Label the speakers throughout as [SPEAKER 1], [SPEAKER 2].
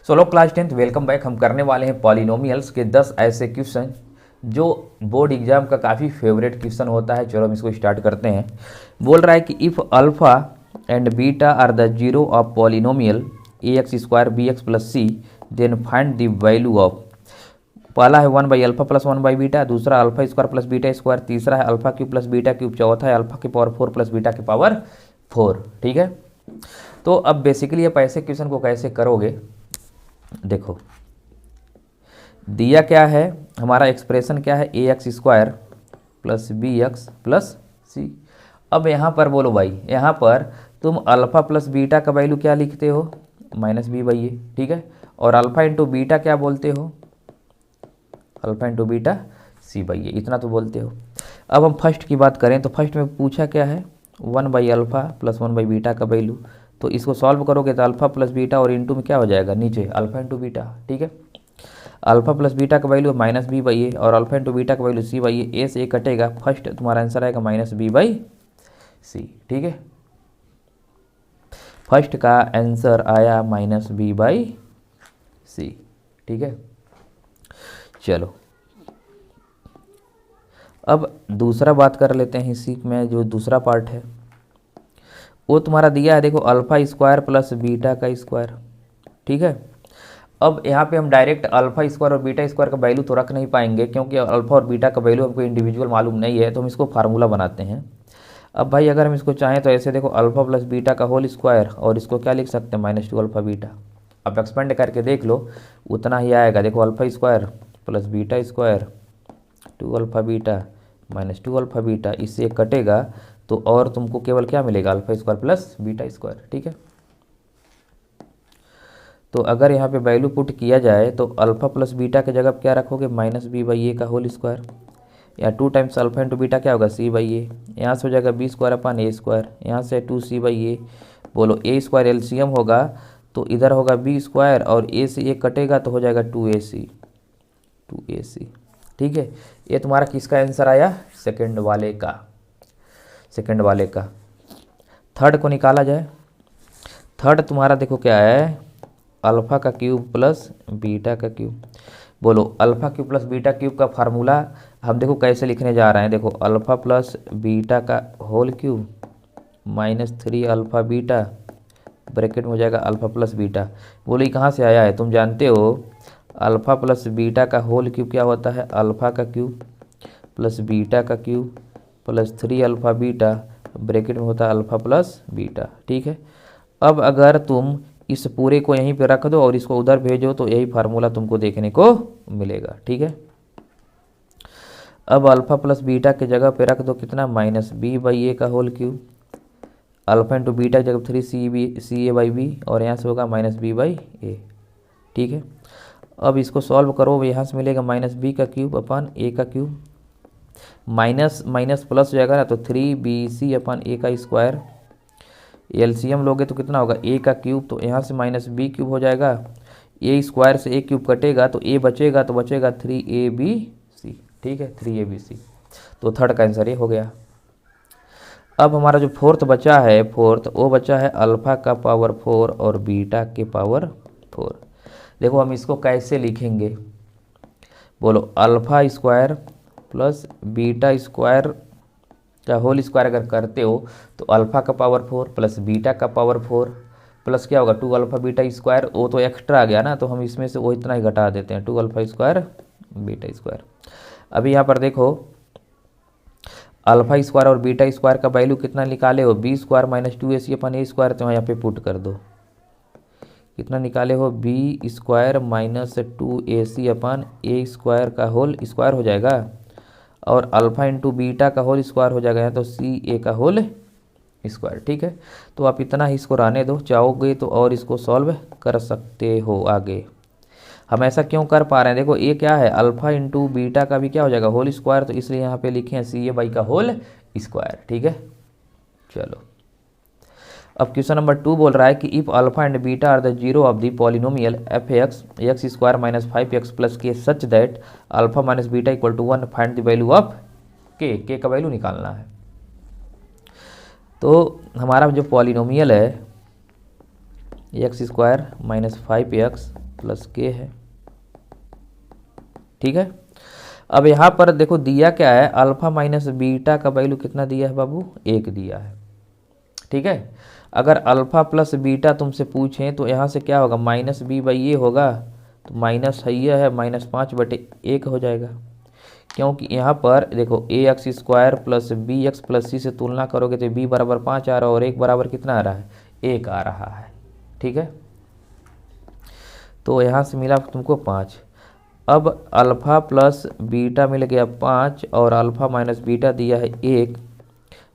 [SPEAKER 1] Solo class 10th welcome back. हम करने वाले हैं पॉलिनोमियल्स के 10 ऐसे क्वेश्चन जो बोर्ड एग्जाम का काफ़ी फेवरेट क्वेश्चन होता है। चलो हम इसको स्टार्ट करते हैं। बोल रहा है कि if alpha and beta are the zero of polynomial A X square B X plus C then find the value of. पहला है 1/अल्फ़ा प्लस 1/बीटा, दूसरा alpha square plus beta square, तीसरा है alpha cube plus beta cube, चौथा है alpha की पावर 4 प्लस बीटा की पावर 4। ठीक है, तो अब बेसिकली आप ऐसे क्वेश्चन को कैसे करोगे। देखो दिया क्या है, हमारा एक्सप्रेशन क्या है, A X square plus B X plus C. अब यहाँ पर बोलो भाई, यहाँ पर तुम अल्फ़ा प्लस बीटा का वैल्यू क्या लिखते हो, माइनस बी बाई ए। ठीक है, और अल्फ़ा इंटू बीटा क्या बोलते हो, alpha into beta C by A, इतना तो बोलते हो। अब हम फर्स्ट की बात करें तो फर्स्ट में पूछा क्या है, 1/अल्फ़ा प्लस 1/बीटा का वैल्यू। तो इसको सॉल्व करोगे तो अल्फ़ा प्लस बीटा और इंटू में क्या हो जाएगा, नीचे अल्फ़ा इंटू बीटा। ठीक है, अल्फ़ा प्लस बीटा का वैल्यू माइनस बी बाई ए और अल्फ़ा इंटू बीटा का वैल्यू सी बाई ए से ए कटेगा, फर्स्ट तुम्हारा आंसर आएगा माइनस बी बाई सी। ठीक है, फर्स्ट का आंसर आया माइनस बी बाई सी। ठीक है, चलो अब दूसरा बात कर लेते हैं इसी में। जो दूसरा पार्ट है वो तुम्हारा दिया है, देखो अल्फ़ा स्क्वायर प्लस बीटा का स्क्वायर। ठीक है, अब यहाँ पे हम डायरेक्ट अल्फ़ा स्क्वायर और बीटा स्क्वायर का वैल्यू तो रख नहीं पाएंगे क्योंकि अल्फ़ा और बीटा का वैल्यू हमको इंडिविजुअल मालूम नहीं है, तो हम इसको फार्मूला बनाते हैं। अब भाई अगर हम इसको चाहें तो ऐसे देखो, अल्फ़ा प्लस बीटा का होल स्क्वायर और इसको क्या लिख सकते हैं, -2 अल्फ़ा बीटा। अब एक्सपेंड करके देख लो, उतना ही आएगा। देखो alpha square plus beta square 2 alpha beta -2 alpha beta, इससे कटेगा तो और तुमको केवल क्या मिलेगा, alpha square plus beta square. ठीक है, तो अगर यहाँ पे वैल्यू पुट किया जाए तो अल्फ़ा प्लस बीटा के जगह क्या रखोगे, माइनस बी बाई ए का होल स्क्वायर, या 2 टाइम्स अल्फ़ा इंटू बीटा क्या होगा, सी बाई ए। यहाँ से हो जाएगा बी स्क्वायर अपन ए स्क्वायर, यहाँ से 2c बाई ए। बोलो ए स्क्वायर एलसीएम होगा तो इधर होगा बी स्क्वायर और ए से ए कटेगा तो हो जाएगा 2ac। ठीक है, ये तुम्हारा किसका आंसर आया, सेकंड वाले का, सेकंड वाले का। थर्ड को निकाला जाए, थर्ड तुम्हारा देखो क्या है, अल्फ़ा का क्यूब प्लस बीटा का क्यूब। बोलो alpha cube plus beta cube का फार्मूला हम देखो कैसे लिखने जा रहे हैं। देखो अल्फ़ा प्लस बीटा का whole cube -3 alpha beta, bracket में हो जाएगा अल्फ़ा प्लस बीटा। बोलो ये कहाँ से आया है, तुम जानते हो अल्फ़ा प्लस बीटा का होल क्यूब क्या होता है, अल्फ़ा का क्यूब प्लस बीटा का cube plus 3 alpha beta, bracket में होता है अल्फ़ा प्लस बीटा। ठीक है, अब अगर तुम इस पूरे को यहीं पे रख दो और इसको उधर भेजो तो यही फार्मूला तुमको देखने को मिलेगा। ठीक है, अब अल्फ़ा प्लस बीटा के जगह पे रख दो कितना, माइनस बी बाई ए का whole cube, alpha into beta की जगह 3 सी ए बाई बी और यहाँ से होगा माइनस बी बाई ए। ठीक है, अब इसको सॉल्व करो, यहाँ से मिलेगा माइनस बी का क्यूब अपन ए का क्यूब, माइनस माइनस प्लस हो जाएगा ना, तो 3bc अपन ए का स्क्वायर, एलसीएम लोगे तो कितना होगा, ए का क्यूब, तो यहाँ से माइनस बी क्यूब हो जाएगा, ए स्क्वायर से ए क्यूब कटेगा तो ए बचेगा, तो बचेगा 3abc। ठीक है, 3abc, तो थर्ड का आंसर ये हो गया। अब हमारा जो फोर्थ बचा है, फोर्थ वो बचा है अल्फ़ा का पावर 4 और बीटा के पावर 4। देखो हम इसको कैसे लिखेंगे, बोलो alpha square plus beta square का होल स्क्वायर अगर करते हो तो अल्फ़ा का पावर 4 प्लस बीटा का पावर 4 प्लस क्या होगा 2 अल्फ़ा बीटा स्क्वायर, वो तो एक्स्ट्रा आ गया ना, तो हम इसमें से वो इतना ही घटा देते हैं, 2 अल्फ़ा स्क्वायर बीटा स्क्वायर। अभी यहाँ पर देखो अल्फ़ा स्क्वायर और बीटा स्क्वायर का वैल्यू कितना निकाले हो, बी स्क्वायर माइनस 2ac अपन ए स्क्वायर, तो यहाँ पे पुट कर दो, कितना निकाले हो, बी स्क्वायर माइनस 2ac अपन ए स्क्वायर का होल स्क्वायर हो जाएगा और अल्फ़ा इंटू बीटा का होल स्क्वायर हो जाएगा, यहाँ तो सी ए का होल स्क्वायर। ठीक है, तो आप इतना ही इसको रहने दो, चाहोगे तो और इसको सॉल्व कर सकते हो आगे। हम ऐसा क्यों कर पा रहे हैं, देखो ये क्या है, अल्फ़ा इंटू बीटा का भी क्या हो जाएगा, होल स्क्वायर, तो इसलिए यहाँ पे लिखे हैं सी ए बाई का होल स्क्वायर। ठीक है, चलो अब क्वेश्चन नंबर 2 बोल रहा है कि if alpha and beta are the zero of the polynomial F X square minus 5x plus K such that alpha minus beta equal to 1, find the value of K का value निकालना है। तो हमारा जो पॉलिनोमियल है x square minus 5x plus के है, ठीक है। अब यहाँ पर देखो दिया क्या है, अल्फा माइनस बीटा का वैल्यू कितना दिया है बाबू, 1 दिया है, ठीक है। अगर अल्फा प्लस बीटा तुमसे पूछें तो यहाँ से क्या होगा, माइनस बी बाई ए होगा, तो माइनस ये है -5/1 हो जाएगा, क्योंकि यहाँ पर देखो A X square plus B X plus C से तुलना करोगे तो बी बराबर 5 आ रहा है और 1 बराबर कितना आ रहा है, 1 आ रहा है, ठीक है। तो यहाँ से मिला तुमको 5। अब अल्फ़ा प्लस बीटा मिल गया 5 और अल्फ़ा माइनस बीटा दिया है 1,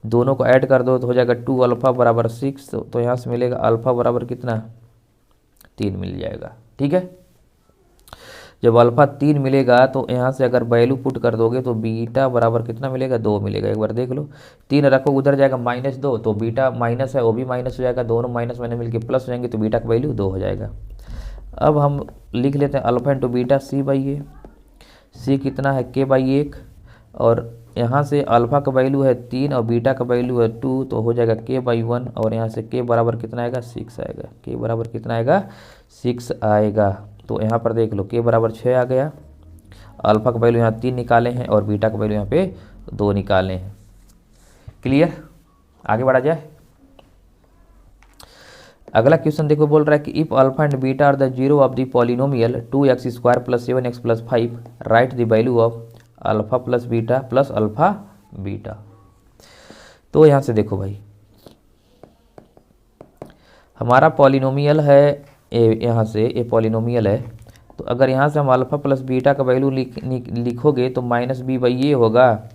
[SPEAKER 1] दोनों को ऐड कर दो तो हो जाएगा 2 अल्फ़ा बराबर 6, तो यहाँ से मिलेगा अल्फ़ा बराबर कितना, 3 मिल जाएगा, ठीक है। जब अल्फ़ा 3 मिलेगा तो यहाँ से अगर वैल्यू पुट कर दोगे तो बीटा बराबर कितना मिलेगा, 2 मिलेगा। एक बार देख लो, 3 रखो उधर जाएगा -2, तो बीटा माइनस है वो भी माइनस हो जाएगा, दोनों माइनस माइनस मिलकर प्लस हो जाएंगे, तो बीटा का वैल्यू 2 हो जाएगा। अब हम लिख लेते हैं alpha into beta C by A, C कितना है के बाई 1, और यहाँ से अल्फ़ा का वैल्यू है 3 और बीटा का वैल्यू है 2, तो हो जाएगा के बाई 1, और यहाँ से के बराबर कितना आएगा, 6 आएगा, के बराबर कितना आएगा, 6 आएगा। तो यहाँ पर देख लो के बराबर 6 आ गया, अल्फ़ा का वैल्यू यहाँ 3 निकाले हैं और बीटा का वैल्यू यहाँ पे 2 निकाले हैं। क्लियर, आगे बढ़ा जाए। अगला क्वेश्चन देखो, बोल रहा है कि if alpha and beta are the zero of the polynomial 2x² + 7x + 5, write the value of alpha plus beta plus alpha beta. तो यहाँ से देखो भाई, हमारा पॉलिनोमियल है यहाँ से ये पॉलिनोमियल है, तो अगर यहाँ से हम अल्फा प्लस बीटा का वैल्यू लिखोगे तो -b/a होगा,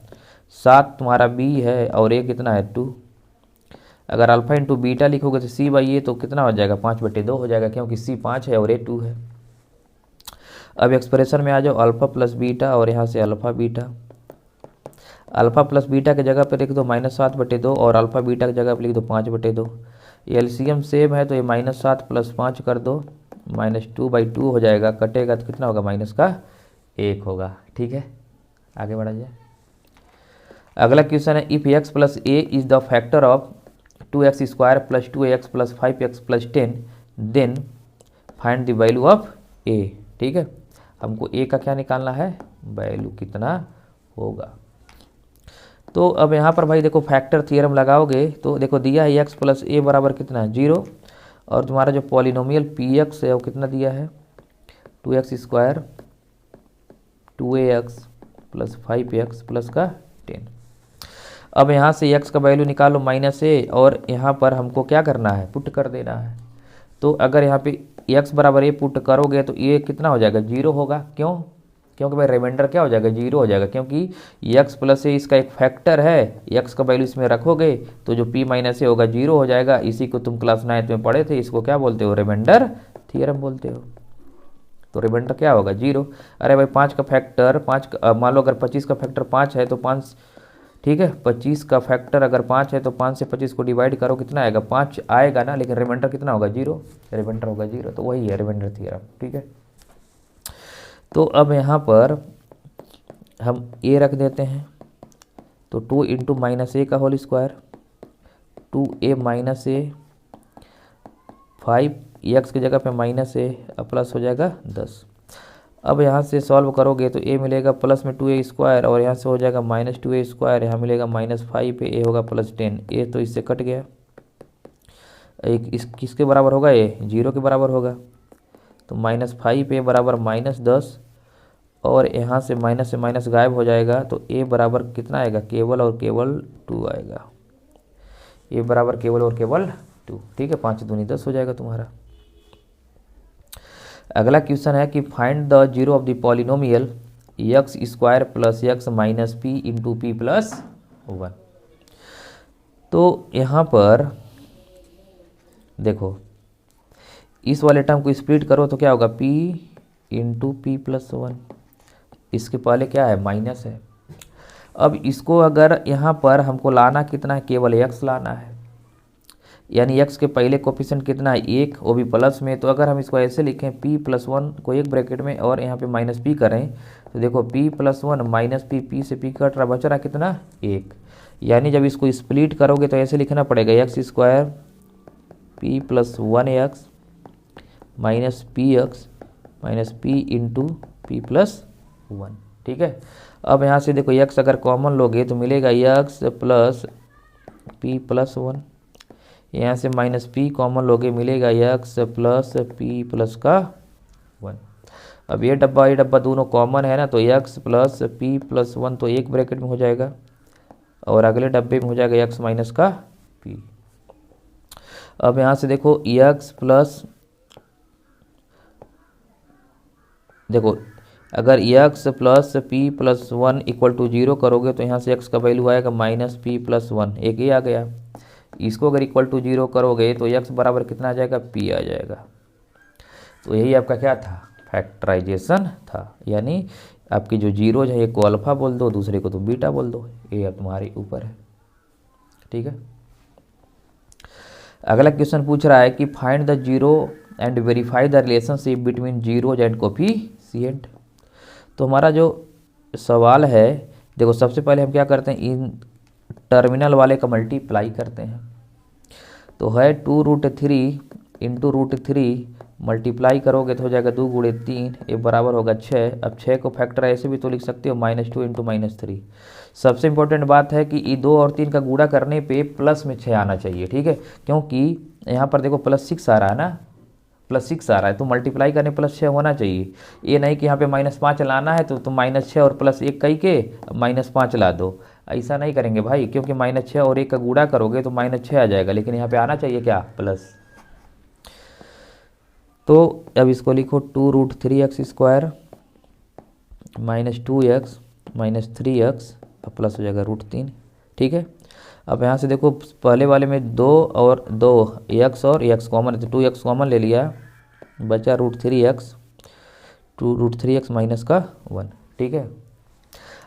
[SPEAKER 1] 7 तुम्हारा b है और a कितना है 2। अगर अल्फा इंटू बीटा लिखोगे तो c/a तो कितना हो जाएगा, 5/2 हो जाएगा, क्योंकि c 5 है और a 2 है। अब एक्सप्रेशन में आ जाओ, अल्फा प्लस बीटा और यहाँ से alpha beta, alpha plus beta की जगह पे लिख दो -7/2 और अल्फा बीटा की जगह पे लिख दो 5/2। एलसीएम सेम है तो ये -7 + 5 कर दो, -2/2 हो जाएगा, कटेगा तो कितना होगा, -1 होगा, ठीक है। आगे बढ़ा जाए। अगला क्वेश्चन है, if x + a is the factor of 2x² + 2ax + 5x + 10 then find the value of a, ठीक है। हमको a का क्या निकालना है, वैल्यू कितना होगा। तो अब यहाँ पर भाई देखो फैक्टर थ्योरम लगाओगे तो देखो दिया है x + a बराबर कितना है 0, और तुम्हारा जो पॉलिनोमियल px है वो कितना दिया है 2x² 2ax + 5x + 10। अब यहाँ से x का वैल्यू निकालो -a, और यहाँ पर हमको क्या करना है, पुट कर देना है। तो अगर यहाँ पे x बराबर a पुट करोगे तो ये कितना हो जाएगा, 0 होगा। क्यों, क्योंकि भाई रिमाइंडर क्या हो जाएगा, 0 हो जाएगा, क्योंकि x + a इसका एक फैक्टर है, x का वैल्यू इसमें रखोगे तो जो p - a होगा 0 हो जाएगा। इसी को तुम क्लास 9th में पढ़े थे, इसको क्या बोलते हो, रिमाइंडर थ्योरम बोलते हो। तो रिमाइंडर क्या होगा, 0। अरे भाई 5 का फैक्टर 5, मान लो अगर 25 का फैक्टर 5 है तो 5, ठीक है, 25 का फैक्टर अगर 5 है तो 5 से 25 को डिवाइड करो, कितना आएगा, 5 आएगा ना, लेकिन रिमाइंडर कितना होगा, 0, रिमाइंडर होगा 0। तो वही है रिमाइंडर थ्योरम, ठीक है। तो अब यहाँ पर हम a रख देते हैं, तो 2 × -a का whole square 2a - a 5, x की जगह पे -a प्लस हो जाएगा 10। अब यहाँ से सॉल्व करोगे तो a मिलेगा प्लस में 2a² और यहाँ से हो जाएगा -2a², यहाँ मिलेगा -5, a होगा +10, a तो इससे कट गया, एक इस किसके बराबर होगा, ये 0 के बराबर होगा। तो -5a बराबर -10, और यहाँ से माइनस गायब हो जाएगा, तो a बराबर कितना आएगा, केवल और केवल 2 आएगा, a बराबर केवल और केवल 2, ठीक है। 5 दूनी 10 हो जाएगा तुम्हारा। अगला क्वेश्चन है कि find the zero of the polynomial x² + x - p × p + 1। तो यहाँ पर देखो इस वाले टर्म को स्प्लिट करो तो क्या होगा, p × p + 1, इसके पहले क्या है, माइनस है। अब इसको अगर यहाँ पर हमको लाना कितना है, केवल x लाना है, यानी x के पहले कोफिशिएंट कितना है, 1, वो भी प्लस में। तो अगर हम इसको ऐसे लिखें p + 1 को एक ब्रैकेट में और यहाँ पे -p करें, तो देखो p + 1 -p, p से p कट रहा, बच रहा कितना, 1। यानी जब इसको स्प्लिट करोगे तो ऐसे लिखना पड़ेगा x² p + 1x - px minus P into P plus 1, ठीक है। अब यहाँ से देखो यक्स अगर कॉमन लोगे तो मिलेगा यक्स प्लस पी प्लस 1, यहाँ से माइनस पी कॉमन लोगे मिलेगा यक्स प्लस पी प्लस का 1। अब ये डब्बा दोनों कॉमन है ना, तो यक्स प्लस पी प्लस 1 तो एक ब्रैकेट में हो जाएगा और अगले डब्बे में हो जाएगा यक्स माइनस का पी। अब यहाँ से देखो यक्स प्लस, देखो अगर x plus P plus 1 equal to 0 करोगे तो यहाँ से यक्स का वैल्यू आएगा माइनस पी प्लस 1, एक ही आ गया। इसको अगर इक्वल टू 0 करोगे तो यक्स बराबर कितना आ जाएगा, पी आ जाएगा। तो यही आपका क्या था, फैक्टराइजेशन था। यानी आपकी जो जीरोज है एक को अल्फा बोल दो, दूसरे को तो बीटा बोल दो, ये अब तुम्हारे ऊपर है, ठीक है। अगला क्वेश्चन पूछ रहा है कि find the zero and verify the relationship between zeros and coefficient. तो हमारा जो सवाल है, देखो सबसे पहले हम क्या करते हैं, इन टर्मिनल वाले का मल्टीप्लाई करते हैं। तो है 2√3 इंटू √3 मल्टीप्लाई करोगे तो हो जाएगा 2 गुणे 3, ये बराबर होगा 6। अब 6 को फैक्टर ऐसे भी तो लिख सकते हो -2 इंटू -3। सबसे इंपॉर्टेंट बात है कि ये 2 और 3 का गुणा करने पे प्लस में 6 आना चाहिए, ठीक है। क्योंकि यहाँ पर देखो +6 आ रहा है ना, +6 आ रहा है तो मल्टीप्लाई करने +6 होना चाहिए। ये नहीं कि यहाँ पे -5 लाना है तो तुम -6 और +1 कही के -5 ला दो, ऐसा नहीं करेंगे भाई, क्योंकि -6 और 1 का गुणा करोगे तो -6 आ जाएगा, लेकिन यहाँ पे आना चाहिए क्या, प्लस। तो अब इसको लिखो 2√3x² -2x -3x प्लस हो जाएगा √3, ठीक है। अब यहाँ से देखो पहले वाले में 2 और 2 x और x कॉमन है तो 2x कॉमन ले लिया, बचा √3x, 2√3x माइनस का 1, ठीक है।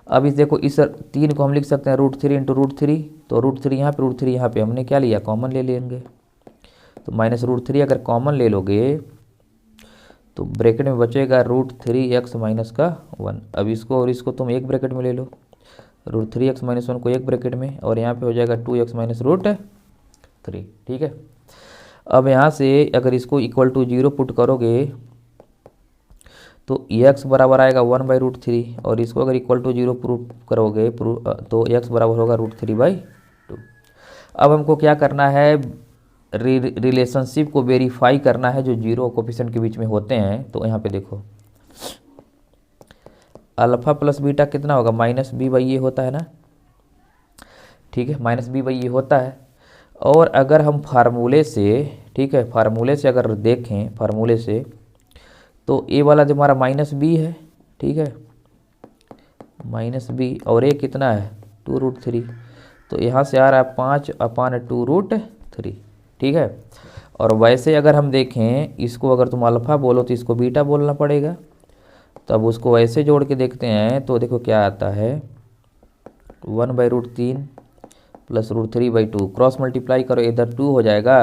[SPEAKER 1] अब इस देखो इस 3 को हम लिख सकते हैं √3 इंटू √3, तो √3 यहाँ पे √3 यहाँ पे हमने क्या लिया, कॉमन ले लेंगे। तो -√3 अगर कॉमन ले लोगे तो ब्रैकेट में बचेगा √3x माइनस का 1। अब इसको और इसको तुम एक ब्रैकेट में ले लो, √3x माइनस 1 को एक ब्रैकेट में, और यहाँ पे हो जाएगा 2x माइनस √3, ठीक है। अब यहाँ से अगर इसको इक्वल टू 0 पुट करोगे तो x बराबर आएगा 1/√3, और इसको अगर इक्वल टू 0 प्रूफ करोगे तो x बराबर होगा √3/2। अब हमको क्या करना है, रिलेशनशिप को वेरीफाई करना है जो जीरो कोफिशिएंट के बीच में होते हैं। तो यहाँ पे देखो अल्फा प्लस बीटा कितना होगा, -b/a होता है ना, ठीक है, -b/a होता है। और अगर हम फार्मूले से, ठीक है, फार्मूले से अगर देखें, फार्मूले से तो ए वाला जो हमारा -b है, ठीक है, -b, और ए कितना है 2√3, तो यहाँ से आ रहा है 5/2√3, ठीक है। और वैसे अगर हम देखें इसको, अगर तुम अल्फ़ा बोलो तो इसको बीटा बोलना पड़ेगा। तो अब उसको वैसे जोड़ के देखते हैं तो देखो क्या आता है, 1/√3 प्लस √3/2, क्रॉस मल्टीप्लाई करो, इधर 2 हो जाएगा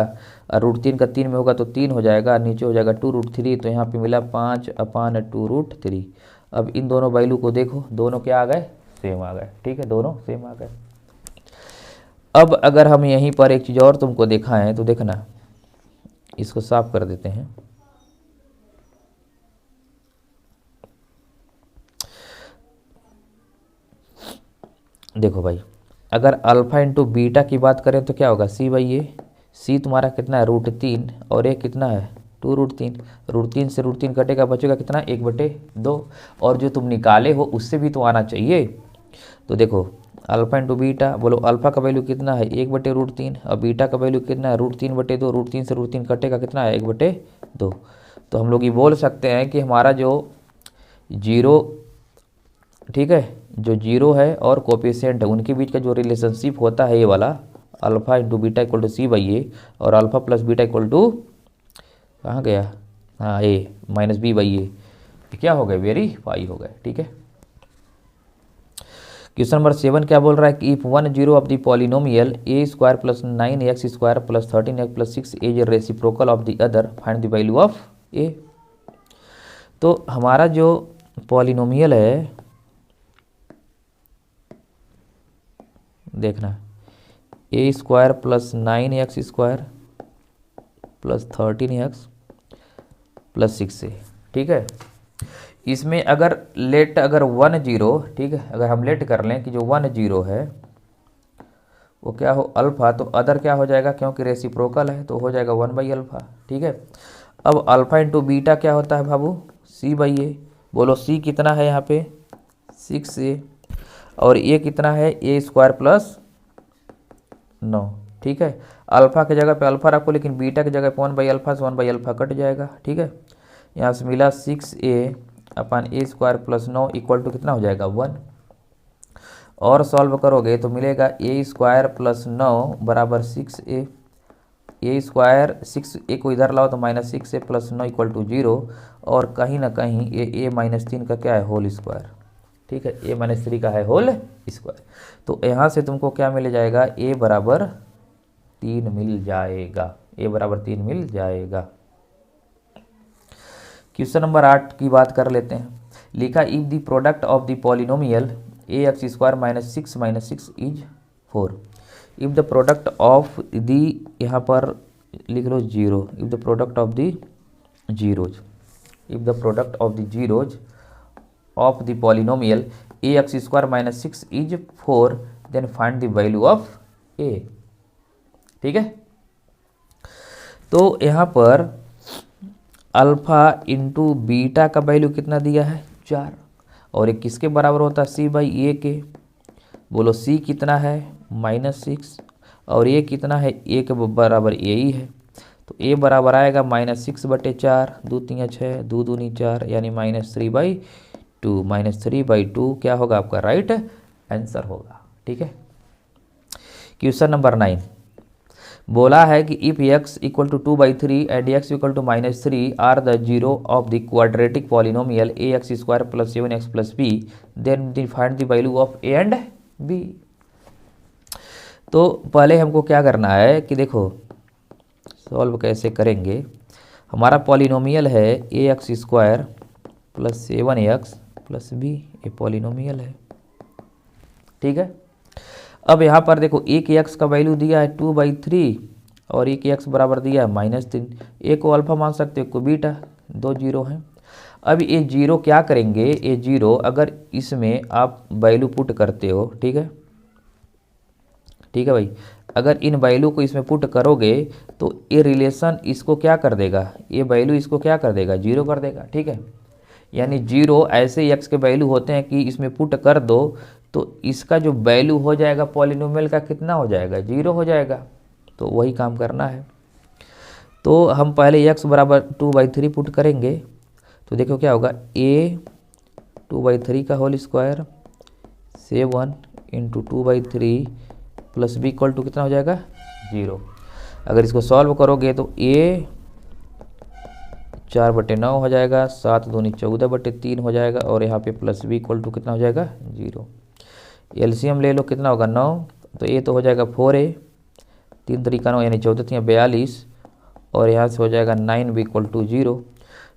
[SPEAKER 1] और √3 का 3 में होगा तो 3 हो जाएगा, नीचे हो जाएगा 2√3, तो यहाँ पे मिला 5/2√3। अब इन दोनों वैल्यू को देखो, दोनों क्या आ गए, सेम आ गए, ठीक है, दोनों सेम आ गए। अब अगर हम यहीं पर एक चीज़ और तुमको दिखाएं तो देखना, इसको साफ कर देते हैं। देखो भाई, अगर अल्फ़ा इंटू बीटा की बात करें तो क्या होगा, c/a, c तुम्हारा कितना है √3 और a कितना है 2√3, √3 से √3 कटेगा, बचेगा कितना 1/2, और जो तुम निकाले हो उससे भी तो आना चाहिए। तो देखो अल्फ़ा इंटू बीटा, बोलो अल्फ़ा का वैल्यू कितना है 1/√3 और बीटा का वैल्यू कितना है √3/2, √3 से √3 कटेगा कितना है 1/2। तो हम लोग ये बोल सकते हैं कि हमारा जो जीरो, ठीक है, जो जीरो है और कोफिशिएंट है उनके बीच का जो रिलेशनशिप होता है ये वाला, alpha into beta equal to c/a, और alpha plus beta equal to, कहाँ गया, हाँ a -b/a, क्या हो गए, वेरीफाई हो गए, ठीक है। क्वेश्चन नंबर 7 क्या बोल रहा है कि if 1 zero of the polynomial a² + 9x² + 13x + 6 is reciprocal of the other, find the value of a। तो हमारा जो पॉलिनोमियल है, देखना, a² + 9x² + 13x + 6a, ठीक है। इसमें अगर लेट अगर 1 0, ठीक है, अगर हम लेट कर लें कि जो 1 0 है वो क्या हो अल्फ़ा, तो अदर क्या हो जाएगा, क्योंकि रेसिप्रोकल है तो हो जाएगा 1/अल्फ़ा, ठीक है। अब अल्फ़ा इंटू बीटा क्या होता है बाबू, c/a। बोलो c कितना है यहाँ पे 6a, और a कितना है a² प्लस 9, ठीक है। अल्फ़ा की जगह पे अल्फ़ा रखो, लेकिन बीटा की जगह पे 1/अल्फ़ा से 1/अल्फ़ा कट जाएगा, ठीक है। यहाँ से मिला 6a upon a² plus 9 equal to कितना हो जाएगा 1, और सॉल्व करोगे तो मिलेगा a² प्लस 9 बराबर 6a, a² 6a को इधर लाओ तो -6a प्लस 9 इक्वल टू 0, और कहीं ना कहीं ये a-3 का क्या है होल स्क्वायर, ठीक है, a-3 का है होल स्क्वायर। तो यहाँ से तुमको क्या मिल जाएगा, a बराबर 3 मिल जाएगा, a बराबर 3 मिल जाएगा। क्वेश्चन नंबर 8 की बात कर लेते हैं। लिखा if the product of the polynomial ax² - 6 is 4। If the product of the, यहाँ पर लिख लो 0, if the product of the zeros, if the product of the zeros of the polynomial ax² - 6 is 4, then find the value of a, ठीक है। तो यहाँ पर alpha into beta का वैल्यू कितना दिया है 4, और एक किसके बराबर होता है c/a के। बोलो c कितना है -6, और a कितना है a के बराबर a ही है, तो a बराबर आएगा -6/4, 2 3 6, 2 दूनी 4, यानी -3/2, -3/2 क्या होगा आपका राइट आंसर होगा, ठीक है। क्वेश्चन नंबर 9 बोला है कि if x equal to 2/3 and x equal to -3 are the zero of the quadratic polynomial ax² plus 7x plus b, then find the value of a and b। तो पहले हमको क्या करना है कि देखो सॉल्व कैसे करेंगे। हमारा पॉलिनोमियल है ax² plus 7x plus b, ये पॉलिनोमियल है, ठीक है। अब यहाँ पर देखो एक x का वैल्यू दिया है 2/3 और एक x बराबर दिया है -3, एक को अल्फा मान सकते हो, को बीटा, 2 जीरो हैं। अब ये जीरो क्या करेंगे, ये जीरो अगर इसमें आप वैल्यू पुट करते हो, ठीक है, ठीक है भाई, अगर इन वैल्यू को इसमें पुट करोगे तो ये रिलेशन इसको क्या कर देगा, ये वैल्यू इसको क्या कर देगा, जीरो कर देगा, ठीक है। यानी जीरो ऐसे x के वैल्यू होते हैं कि इसमें पुट कर दो तो इसका जो वैल्यू हो जाएगा पॉलिनोमियल का कितना हो जाएगा, जीरो हो जाएगा। तो वही काम करना है। तो हम पहले x बराबर 2/3 पुट करेंगे, तो देखो क्या होगा, a 2/3 का whole square 7 into 2/3 plus b equal to कितना हो जाएगा 0। अगर इसको सॉल्व करोगे तो a 4/9 हो जाएगा, 7 दूनी 14/3 हो जाएगा, और यहाँ पे प्लस b इक्वल टू कितना हो जाएगा 0। एलसीएम ले लो कितना होगा 9, तो ये तो हो जाएगा 4a, 3 तरीका 9 यानी 14 3 42, और यहाँ से हो जाएगा 9b इक्वल टू 0।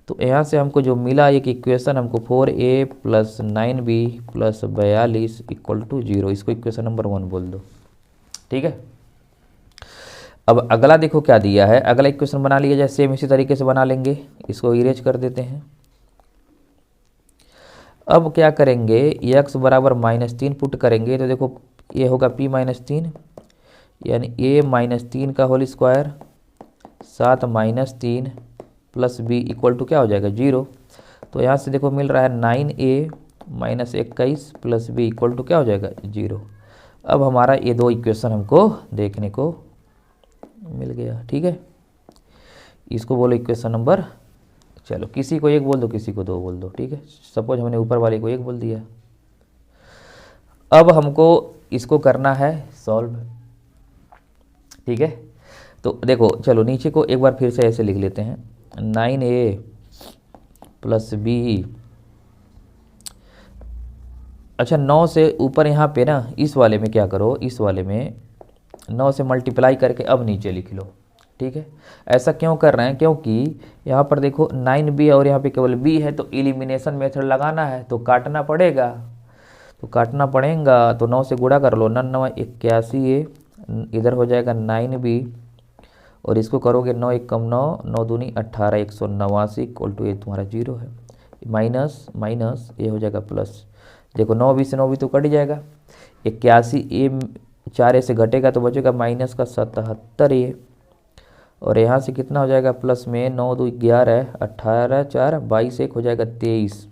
[SPEAKER 1] तो यहाँ से हमको जो मिला एक इक्वेशन हमको 4a plus 9b plus 42 equal to 0, इसको इक्वेशन नंबर 1 बोल दो, ठीक है। अब अगला देखो क्या दिया है, अगला इक्वेशन बना लिया जाए, सेम इसी तरीके से बना लेंगे, इसको इरेज कर देते हैं। अब क्या करेंगे, x बराबर -3 पुट करेंगे, तो देखो ये होगा p -3 यानी a -3 का whole square 7 -3 plus b equal to क्या हो जाएगा 0। तो यहाँ से देखो मिल रहा है 9a - 21 plus b equal to क्या हो जाएगा 0। अब हमारा ये दो इक्वेशन हमको देखने को मिल गया, ठीक है। इसको बोलो इक्वेशन नंबर, चलो किसी को एक बोल दो, किसी को दो बोल दो, ठीक है। सपोज हमने ऊपर वाले को एक बोल दिया। अब हमको इसको करना है सॉल्व, ठीक है। तो देखो चलो नीचे को एक बार फिर से ऐसे लिख लेते हैं, 9a प्लस b, अच्छा 9 से ऊपर यहाँ पे ना इस वाले में क्या करो, इस वाले में 9 से मल्टीप्लाई करके अब नीचे लिख लो, ठीक है। ऐसा क्यों कर रहे हैं, क्योंकि यहाँ पर देखो 9b और यहाँ पे केवल b है, तो एलिमिनेशन मेथड लगाना है तो काटना पड़ेगा, तो काटना पड़ेगा। तो 9 से गुणा कर लो, 9 9 81a, इधर हो जाएगा 9b और इसको करोगे 9 1 कम 9, 9 दूनी 18, 189 इक्वल टू ये तुम्हारा 0 है। माइनस माइनस ये हो जाएगा प्लस। देखो 9 20 से 9 भी तो कट जाएगा। 81 ये 4 से घटेगा तो बचेगा माइनस का 77 ये, और यहाँ से कितना हो जाएगा प्लस में 9 2 11, 18 4 22 1 हो जाएगा 23।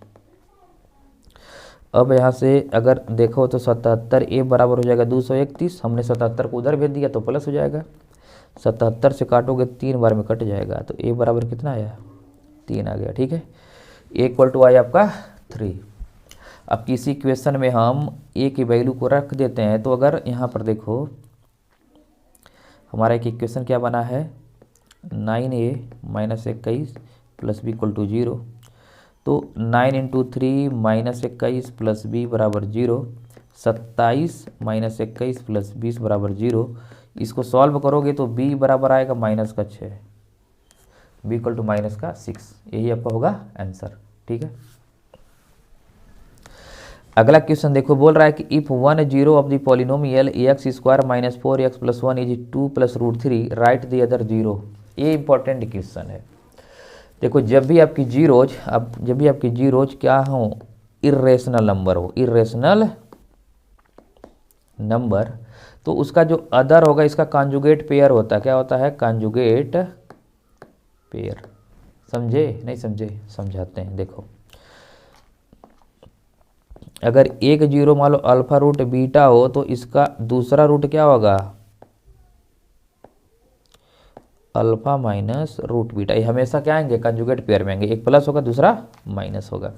[SPEAKER 1] अब यहाँ से अगर देखो तो 77 ए बराबर हो जाएगा 231। हमने 77 को उधर भेज दिया तो प्लस हो जाएगा। 77 से काटोगे 3 बार में कट जाएगा तो ए बराबर कितना आया 3 आ गया। ठीक है, ए इक्वल टू आया आपका 3। अब किसी इक्वेशन में हम ए की वैल्यू को रख देते हैं तो अगर यहाँ पर देखो हमारा एक इक्वेशन क्या बना है 9a minus 21 plus B equal to 0। तो 9 इंटू 3 माइनस 21 प्लस बी बराबर 0, 27 माइनस 21 प्लस 20 बराबर 0। इसको सॉल्व करोगे तो b बराबर आएगा माइनस का 6, b इक्वल टू माइनस का 6। यही आपका होगा आंसर। ठीक है, अगला क्वेश्चन देखो, बोल रहा है कि if 1 0 of the polynomial x square minus 4x plus 1 is 2 plus root 3 write the other 0। ये इंपॉर्टेंट क्वेश्चन है। देखो जब भी आपकी जीरोज क्या हो इर्रेशनल नंबर हो, इर्रेशनल नंबर, तो उसका जो अदर होगा इसका कॉन्जुगेट पेयर होता है। क्या होता है कॉन्जुगेट पेयर। समझे नहीं समझे, समझाते हैं। देखो अगर एक जीरो मान लो अल्फा रूट बीटा हो तो इसका दूसरा रूट क्या होगा अल्फा माइनस रूट बीटा। ये हमेशा क्या आएंगे कंजुगेट पेयर में आएंगे, एक प्लस होगा दूसरा माइनस होगा।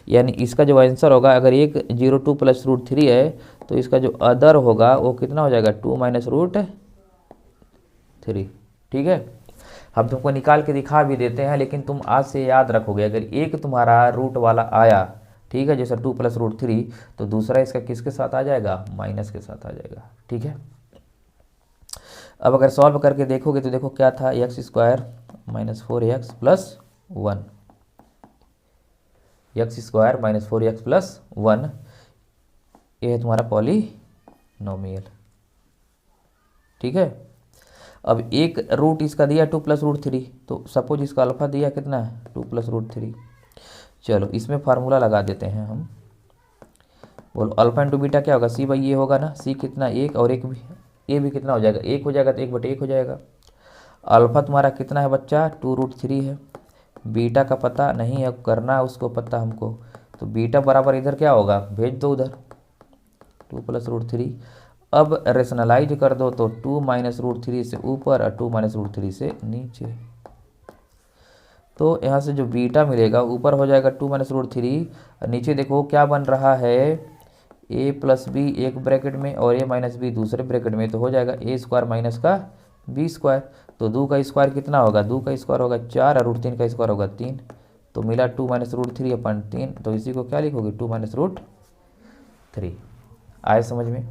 [SPEAKER 1] यानी इसका जो आंसर होगा अगर एक 0 2 प्लस रूट 3 है तो इसका जो अदर होगा वो कितना हो जाएगा 2 माइनस रूट 3। ठीक है, हम तुमको निकाल के दिखा भी देते हैं लेकिन तुम आज से याद रखोगे। अगर एक तुम्हारा रूट वाला आया, ठीक है, जैसे 2 प्लस रूट 3, तो दूसरा इसका किसके साथ आ जाएगा माइनस के साथ आ जाएगा। ठीक है, अब अगर सॉल्व करके देखोगे तो देखो क्या था x square minus 4x plus 1, x square minus 4x plus 1, ये है तुम्हारा पॉलिनोमियल। ठीक है, अब एक रूट इसका दिया 2 प्लस रूट 3, तो सपोज इसका अल्फा दिया कितना है 2 प्लस रूट 3। चलो इसमें फार्मूला लगा देते हैं हम। बोलो अल्फा इंटू बीटा क्या होगा सी बाई ए होगा ना। सी कितना 1 और एक भी ए भी कितना हो जाएगा 1 हो जाएगा तो 1/1 हो जाएगा। अल्फा तुम्हारा कितना है बच्चा 2 रूट 3 है। बीटा का पता नहीं है, करना है उसको पता हमको, तो बीटा बराबर इधर क्या होगा भेज दो उधर 2 प्लस रूट 3। अब रेशनलाइज कर दो तो 2 माइनस रूट 3 से ऊपर और 2 माइनस रूट 3 से नीचे। तो यहाँ से जो बीटा मिलेगा ऊपर हो जाएगा 2 माइनस रूट 3, और नीचे देखो क्या बन रहा है a प्लस बी एक ब्रैकेट में और a माइनस बी दूसरे ब्रैकेट में, तो हो जाएगा a स्क्वायर माइनस का b स्क्वायर। तो 2 का स्क्वायर कितना होगा 2 का स्क्वायर होगा 4 और रूट 3 का स्क्वायर होगा 3, तो मिला 2 माइनस रूट 3 अपन 3। तो इसी को क्या लिखोगे 2 माइनस रूट 3। आए समझ में।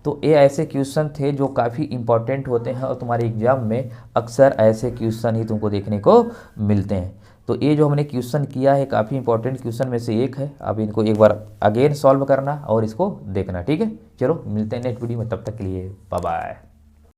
[SPEAKER 1] तो ये ऐसे क्वेश्चन थे जो काफ़ी इंपॉर्टेंट होते हैं और तुम्हारे एग्जाम में अक्सर ऐसे क्वेश्चन ही तुमको देखने को मिलते हैं। तो ये जो हमने क्वेश्चन किया है काफ़ी इंपॉर्टेंट क्वेश्चन में से एक है। अब इनको एक बार अगेन सॉल्व करना और इसको देखना। ठीक है, चलो मिलते हैं नेक्स्ट वीडियो में, तब तक के लिए बाय बाय।